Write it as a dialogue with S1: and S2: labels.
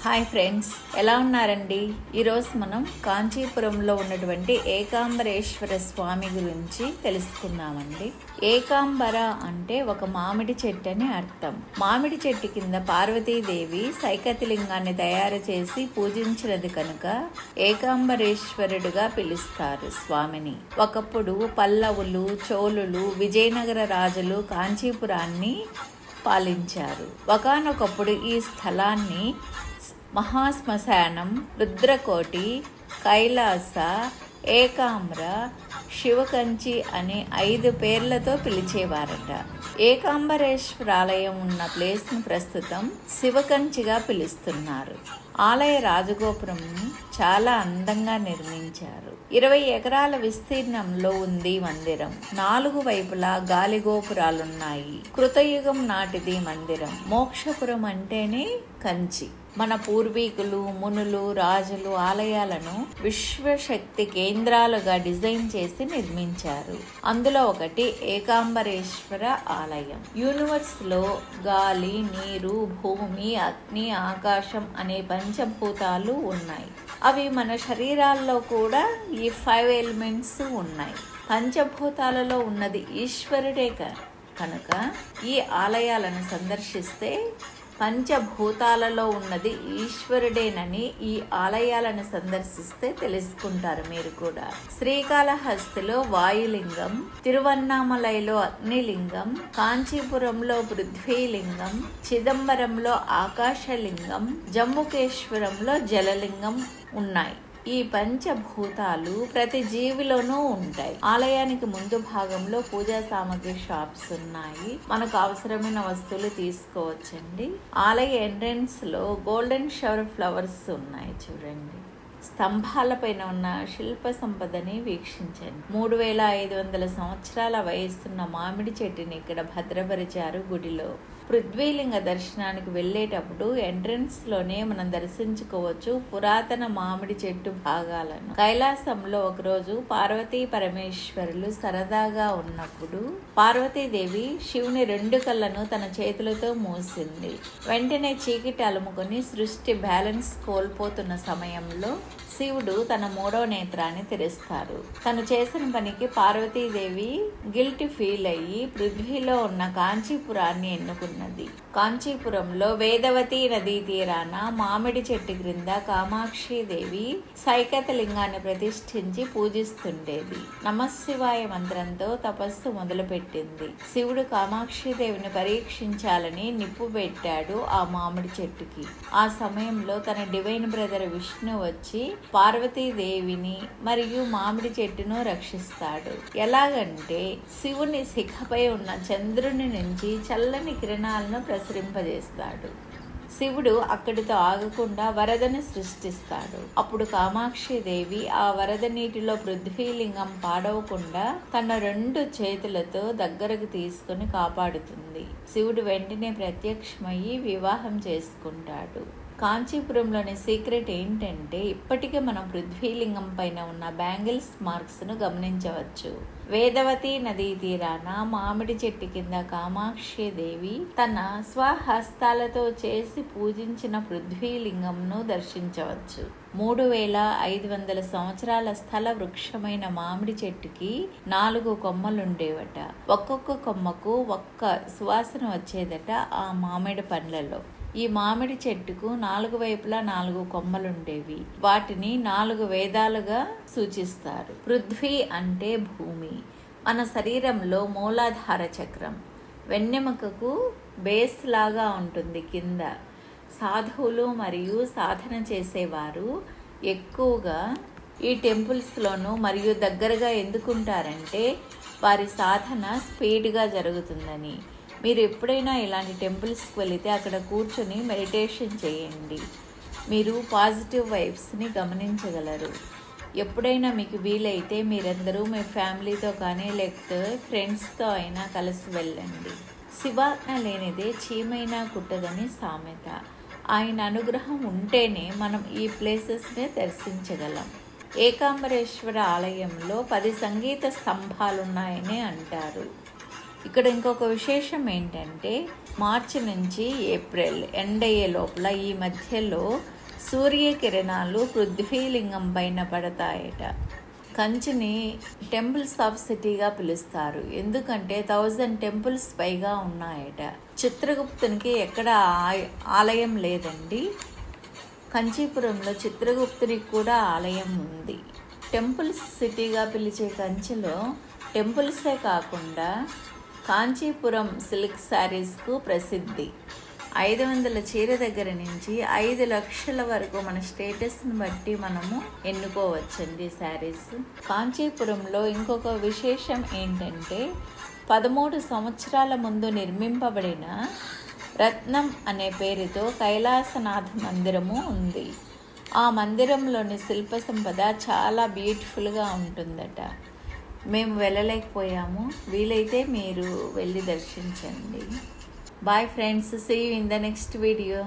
S1: Hi friends, ఎలా ఉన్నారండి? ఈరోజు మనం కాంచీపురంలో ఉన్నటువంటి ఏకాంబరేశ్వర స్వామి గురించి తెలుసుకుందామండి. ఏకాంబర అంటే ఒక మామిడి చెట్టు అని అర్థం. మామిడి చెట్టు కింద పార్వతీదేవి సైకతలింగాన్ని తయారు చేసి పూజించినది కనుక ఏకాంబరేశ్వరుడుగా పిలుస్తారు స్వామిని. ఒకప్పుడు పల్లవులు, చోళులు, విజయనగర రాజులు కాంచీపురాన్ని పాలించారు. ఒకానొకప్పుడు ఈ స్థలాన్ని మహాశ్మశానం, రుద్రకోటి, కైలాస, ఏకాంబర, శివకంచి అనే 5 పేర్లతో పిలిచేవారట. ఏకాంబరేశ్వర ఆలయం ఉన్న ప్లేస్ను ప్రస్తుతం శివకంచిగా పిలుస్తున్నారు. ఆలయ రాజగోపురం చాలా అందంగా నిర్మించారు. 20 ఎకరాల విస్తీర్ణంలో ఉంది మందిరం. 4 వైపులా గాలి గోపురాలున్నాయి. కృతయుగం నాటిది మందిరం. మోక్షపురం అంటేనే కంచి. మన పూర్వీకులు, మునులు, రాజులు ఆలయాలను విశ్వశక్తి కేంద్రాలుగా డిజైన్ చేసి నిర్మించారు. అందులో ఒకటి ఏకాంబరేశ్వర ఆలయం. యూనివర్స్ లో గాలి, నీరు, భూమి, అగ్ని, ఆకాశం అనే పంచభూతాలు ఉన్నాయి. అవి మన శరీరాల్లో కూడా ఈ 5 ఎలిమెంట్స్ ఉన్నాయి. పంచభూతాలలో ఉన్నది ఈశ్వరుడే కనుక ఈ ఆలయాలను సందర్శిస్తే పంచభూతాలలో ఉన్నది ఈశ్వరుడేనని ఈ ఆలయాలను సందర్శిస్తే తెలుసుకుంటారు మీరు కూడా. శ్రీకాళహస్తిలో వాయులింగం, తిరువన్నామలైలో అగ్నిలింగం, కాంచీపురంలో పృథ్వీలింగం, చిదంబరంలో ఆకాశలింగం, జంబుకేశ్వరంలో జలలింగం ఉన్నాయి. ఈ పంచభూతాలు ప్రతి జీవిలోనూ ఉంటాయి. ఆలయానికి ముందు భాగంలో పూజా సామాగ్రి షాప్స్ ఉన్నాయి. మనకు అవసరమైన వస్తువులు తీసుకోవచ్చండి. ఆలయ ఎంట్రన్స్ లో గోల్డెన్ షవర్ ఫ్లవర్స్ ఉన్నాయి చూడండి. స్తంభాలపైన ఉన్న శిల్ప సంపదని వీక్షించండి. 3500 సంవత్సరాల వయస్సున్న మామిడి చెట్టుని ఇక్కడ భద్రపరిచారు గుడిలో. పృథ్వీలింగ దర్శనానికి వెళ్ళేటప్పుడు ఎంట్రన్స్ లోనే మనం దర్శించుకోవచ్చు పురాతన మామిడి చెట్టు భాగాలను. కైలాసంలో ఒకరోజు పార్వతీ పరమేశ్వరులు సరదాగా ఉన్నప్పుడు పార్వతీదేవి శివుని 2 కళ్ళను తన చేతులతో మూసింది. వెంటనే చీకటి అలుముకొని సృష్టి బ్యాలెన్స్ కోల్పోతున్న సమయంలో శివుడు తన 3వ నేత్రాన్ని తెరుస్తారు. తను చేసిన పనికి పార్వతీదేవి గిల్ట్ ఫీల్ అయ్యి పృథ్వీలో ఉన్న కాంచీపురాన్ని ఎన్నుకున్నది. కాంచీపురంలో వేదవతి నదీ తీరాన మామిడి చెట్టు క్రింద కామాక్షిదేవి సైకతలింగాన్ని ప్రతిష్ఠించి పూజిస్తుండేది. నమశివాయ మంత్రంతో తపస్సు మొదలుపెట్టింది. శివుడు కామాక్షిదేవిని పరీక్షించాలని నిప్పు పెట్టాడు ఆ మామిడి చెట్టుకి. ఆ సమయంలో తన డివైన్ బ్రదర్ విష్ణు వచ్చి పార్వతీదేవిని మరియు మామిడి చెట్టును రక్షిస్తాడు. ఎలాగంటే శివుని శిఖపై ఉన్న చంద్రుని నుంచి చల్లని కిరణాలను ప్రసరింపజేస్తాడు. శివుడు అక్కడితో ఆగకుండా వరదను సృష్టిస్తాడు. అప్పుడు కామాక్షిదేవి ఆ వరద నీటిలో పృథ్వీలింగం పాడవకుండా తన 2 చేతులతో దగ్గరకు తీసుకుని కాపాడుతుంది. శివుడు వెంటనే ప్రత్యక్షమయ్యి వివాహం చేసుకుంటాడు. కాంచీపురంలోని సీక్రెట్ ఏంటంటే ఇప్పటికే మనం పృథ్వీలింగం పైన ఉన్న బ్యాంగిల్స్ మార్క్స్ ను గమనించవచ్చు. వేదవతి నదీ తీరాన మామిడి చెట్టు కింద కామాక్షిదేవి తన స్వహస్తాలతో చేసి పూజించిన పృథ్వీలింగంను దర్శించవచ్చు. 3500 సంవత్సరాల స్థల వృక్షమైన మామిడి చెట్టుకి 4 కొమ్మలుండేవట. ఒక్కొక్క కొమ్మకు ఒక్క సువాసన వచ్చేదట ఆ మామిడి పండ్లలో. ఈ మామిడి చెట్టుకు 4 వైపులా 4 కొమ్మలుండేవి. వాటిని 4 వేదాలుగా సూచిస్తారు. పృథ్వీ అంటే భూమి. మన శరీరంలో మూలాధార చక్రం వెన్నెముకకు బేస్ లాగా ఉంటుంది కింద. సాధువులు మరియు సాధన చేసేవారు ఎక్కువగా ఈ టెంపుల్స్లోనూ మరియు దగ్గరగా ఎందుకుంటారంటే వారి సాధన స్పీడ్గా జరుగుతుందని. మీరు ఎప్పుడైనా ఇలాంటి టెంపుల్స్కి వెళితే అక్కడ కూర్చొని మెడిటేషన్ చేయండి. మీరు పాజిటివ్ వైబ్స్ని గమనించగలరు. ఎప్పుడైనా మీకు వీలైతే మీరందరూ మీ ఫ్యామిలీతో కానీ లేకపోతే ఫ్రెండ్స్తో అయినా కలిసి వెళ్ళండి. శివాజ్ఞ లేనిదే చీమైనా కుట్టదని సామెత. ఆయన అనుగ్రహం ఉంటేనే మనం ఈ ప్లేసెస్ని దర్శించగలం. ఏకాంబరేశ్వర ఆలయంలో 10 సంగీత స్తంభాలున్నాయని అంటారు. ఇక్కడ ఇంకొక విశేషం ఏంటంటే మార్చి నుంచి ఏప్రిల్ ఎండయ్యే లోపల ఈ మధ్యలో సూర్యకిరణాలు పృథ్వీలింగం పైన పడతాయట. కంచిని టెంపుల్స్ ఆఫ్ సిటీగా పిలుస్తారు, ఎందుకంటే 1000 టెంపుల్స్ పైగా ఉన్నాయట. చిత్రగుప్తునికి ఎక్కడ ఆలయం లేదండి. కంచీపురంలో చిత్రగుప్తునికి కూడా ఆలయం ఉంది. టెంపుల్స్ సిటీగా పిలిచే కంచిలో టెంపుల్సే కాకుండా కాంచీపురం సిల్క్ శారీస్కు ప్రసిద్ధి. 500 చీర దగ్గర నుంచి 5 లక్షల వరకు మన స్టేటస్ని బట్టి మనము ఎన్నుకోవచ్చండి శారీస్. కాంచీపురంలో ఇంకొక విశేషం ఏంటంటే 13 సంవత్సరాల ముందు నిర్మింపబడిన రత్నం అనే పేరుతో కైలాసనాథ మందిరము ఉంది. ఆ మందిరంలోని శిల్ప సంపద చాలా బ్యూటిఫుల్గా ఉంటుందట. మేము వెళ్ళలేకపోయాము, వీలైతే మీరు వెళ్ళి దర్శించండి. Bye friends, see you in the next video.